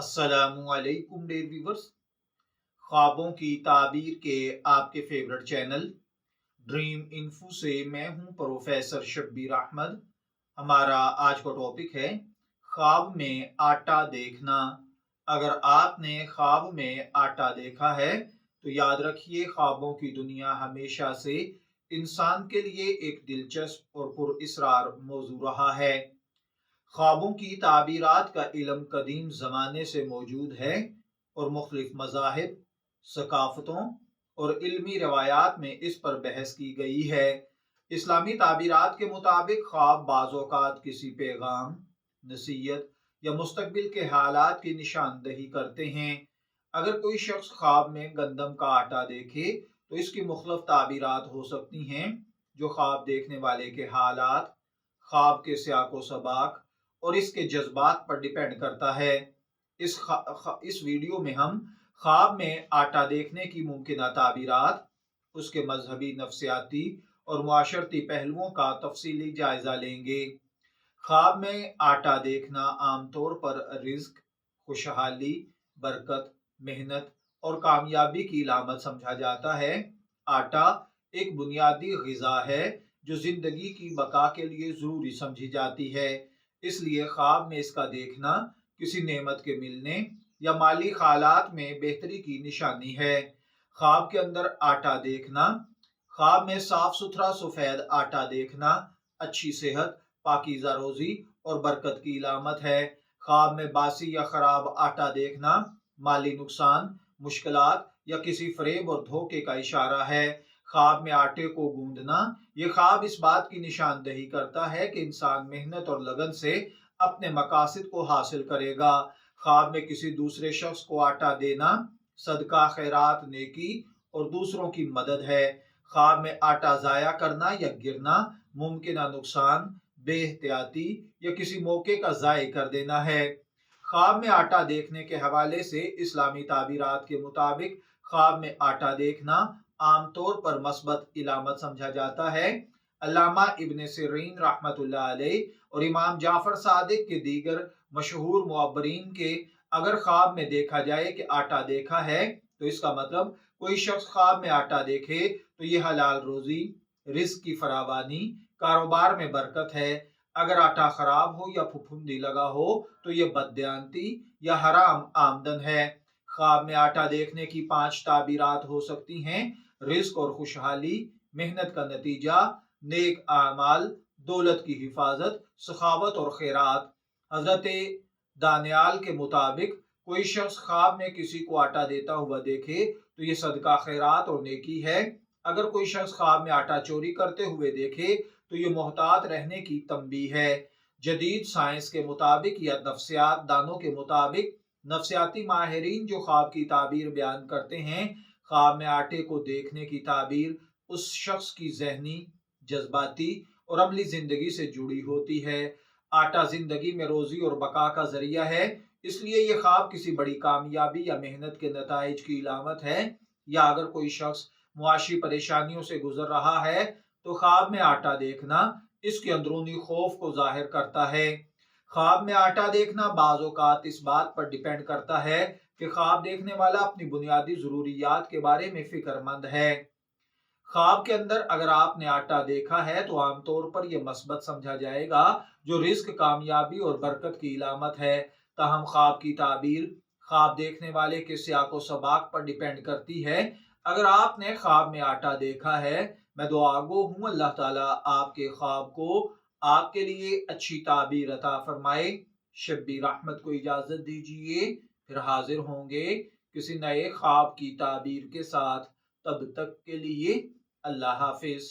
अस्सलामुअलैकुम dear viewers. ख्वाबों की ताबीर के आपके फेवरेट चैनल ड्रीम इन्फो से मैं हूं प्रोफेसर शब्बीर अहमद। हमारा आज का टॉपिक है ख्वाब में आटा देखना। अगर आपने ख्वाब में आटा देखा है तो याद रखिए ख्वाबों की दुनिया हमेशा से इंसान के लिए एक दिलचस्प और पुरअसरार मौजू रहा है। ख्वाबों की ताबीरात का इल्म कदीम ज़माने से मौजूद है और मुख्तलिफ मज़ाहिब, सकाफ़तों और इल्मी रवायात में इस पर बहस की गई है। इस्लामी ताबीरात के मुताबिक ख्वाब बाज़ औक़ात किसी पैगाम, नसीहत या मुस्तक़बिल के हालात की निशानदही करते हैं। अगर कोई शख्स ख्वाब में गंदम का आटा देखे तो इसकी मुख्तलिफ ताबीरात हो सकती हैं जो ख्वाब देखने वाले के हालात, ख्वाब के सियाको सबाक और इसके जज्बात पर डिपेंड करता है। इस वीडियो में हम ख्वाब में आटा देखने की मुमकिन ताबीरात, उसके मजहबी, नफ्सियाती और मुआशरती पहलुओं का तफसीली जायजा लेंगे। ख्वाब में आटा देखना आमतौर पर रिज्क, खुशहाली, बरकत, मेहनत और कामयाबी की लामत समझा जाता है। आटा एक बुनियादी ग़िज़ा है जो जिंदगी की बका के लिए ज़रूरी समझी जाती है, इसलिए ख्वाब में इसका देखना किसी नेमत के मिलने या माली हालात में बेहतरी की निशानी है। ख्वाब के अंदर आटा देखना, ख्वाब में साफ सुथरा सफ़ेद आटा देखना अच्छी सेहत, पाकीज़ा रोज़ी और बरकत की इलामत है। ख्वाब में बासी या ख़राब आटा देखना माली नुकसान, मुश्किलात या किसी फ़रेब और धोखे का इशारा है। ख्वाब में आटे को गूंदना, ये ख्वाब इस बात की निशानदही करता है कि इंसान मेहनत और लगन से अपने मकासद को हासिल करेगा। ख्वाब में किसी दूसरे शख्स को आटा देना सदका, खैरात, नेकी और दूसरों की मदद है। ख्वाब में आटा ज़ाया करना या गिरना मुमकिन नुकसान, बेहतियाती या किसी मौके का ज़ाय कर देना है। ख्वाब में आटा देखने के हवाले से इस्लामी ताबीरात के मुताबिक ख्वाब में आटा देखना आमतौर पर मस्बत इलामत समझा जाता है। अल्लामा इब्न सिरीन रहमतुल्लाह अलैह और इमाम जाफर सादिक के दीगर मशहूर मुअब्बरीन के अगर ख्वाब में देखा जाए कि आटा देखा है तो इसका मतलब कोई शख्स ख्वाब में आटा देखे तो ये हलाल रोजी, रिस्क की फरावानी, कारोबार में बरकत है। अगर आटा खराब हो या फफूंदी लगा हो तो ये बददियानती या हराम आमदन है। ख्वाब में आटा देखने की 5 ताबीरात हो सकती हैं: रिस्क और खुशहाली, मेहनत का नतीजा, नेक आमाल, दौलत की हिफाजत, सखावत और खैरात। हजरत दानियाल के मुताबिक कोई शख्स ख्वाब में किसी को आटा देता हुआ देखे तो ये सदका, खैरात और नेकी है। अगर कोई शख्स ख्वाब में आटा चोरी करते हुए देखे तो ये मोहतात रहने की तंबीह है। जदीद साइंस के मुताबिक या नफ्सियात दानों के मुताबिक नफ्सियाती माहिरीन जो ख्वाब की ताबीर बयान करते हैं, ख्वाब में आटे को देखने की ताबीर उस शख्स की जहनी, जज्बाती और अमली जिंदगी से जुड़ी होती है। आटा जिंदगी में रोजी और बका का जरिया है, इसलिए यह ख्वाब किसी बड़ी कामयाबी या मेहनत के नताइज की इलामत है। या अगर कोई शख्स मुआशी परेशानियों से गुजर रहा है तो ख्वाब में आटा देखना इसके अंदरूनी खौफ को जाहिर करता है। ख्वाब में आटा देखना बाज़ औक़ात इस बात पर डिपेंड करता है कि ख्वाब देखने वाला अपनी बुनियादी ज़रूरियात के बारे में फिक्रमंद है। ख्वाब के अंदर अगर आपने आटा देखा है तो आमतौर पर यह मस्बत समझा जाएगा जो रिस्क, कामयाबी और बरकत की इलामत है। ताहम ख्वाब की ताबीर ख्वाब देखने वाले के सियाको सबाक पर डिपेंड करती है। अगर आपने ख्वाब में आटा देखा है, मैं दुआगो हूँ अल्लाह ताला आपके ख्वाब को आपके लिए अच्छी ताबीर अता फरमाए। शब्बीर अहमद को इजाजत दीजिए, फिर हाजिर होंगे किसी नए ख्वाब की ताबीर के साथ। तब तक के लिए अल्लाह हाफिज।